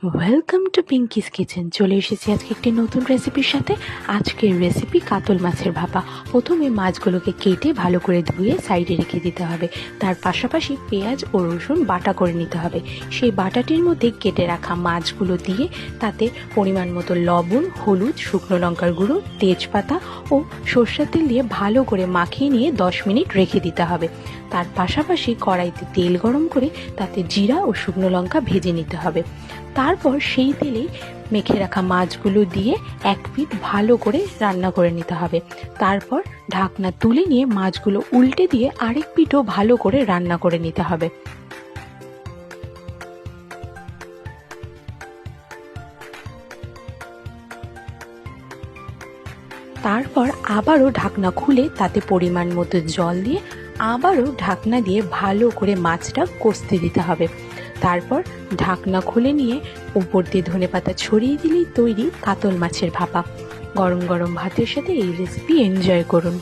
Welcome to Pinki's kitchen. চলে এসেছি আজকে একটি নতুন রেসিপির সাথে। আজকের রেসিপি কাতল মাছের ভাপা। প্রথমে মাছগুলোকে কেটে ভালো করে ধুয়ে সাইডে রেখে দিতে হবে। তার পাশাপাশি পেঁয়াজ ও রসুন বাটা করে নিতে হবে। সেই বাটাটির মধ্যে কেটে রাখা মাছগুলো দিয়ে তাতে পরিমাণ মতো লবণ, হলুদ, শুকনো লঙ্কার গুঁড়ো, তেজপাতা ও সর্ষের তেল দিয়ে ভালো করে মাখিয়ে নিয়ে 10 মিনিট রেখে দিতে হবে। তার পাশাপাশি কড়াইতে তেল গরম করে তাতে জিরা ও শুকনো লঙ্কা ভেজে নিতে হবে। তারপর সেই তেলেই মেখে রাখা মাছগুলো দিয়ে এক পিঠ ভালো করে রান্না করে নিতে হবে। তারপর ঢাকনা তুলে নিয়ে মাছগুলো উল্টে দিয়ে আরেক পিঠও ভালো করে রান্না করে নিতে হবে। তারপর আবারও ঢাকনা খুলে তাতে পরিমাণ মতো জল দিয়ে আবারও ঢাকনা দিয়ে ভালো করে মাছটা কষতে দিতে হবে। তারপর ঢাকনা খুলে নিয়ে উপর দিয়ে ধনেপাতা ছড়িয়ে দিলেই তৈরি কাতল মাছের ভাপা। গরম গরম ভাতের সাথে এই রেসিপি এনজয় করুন।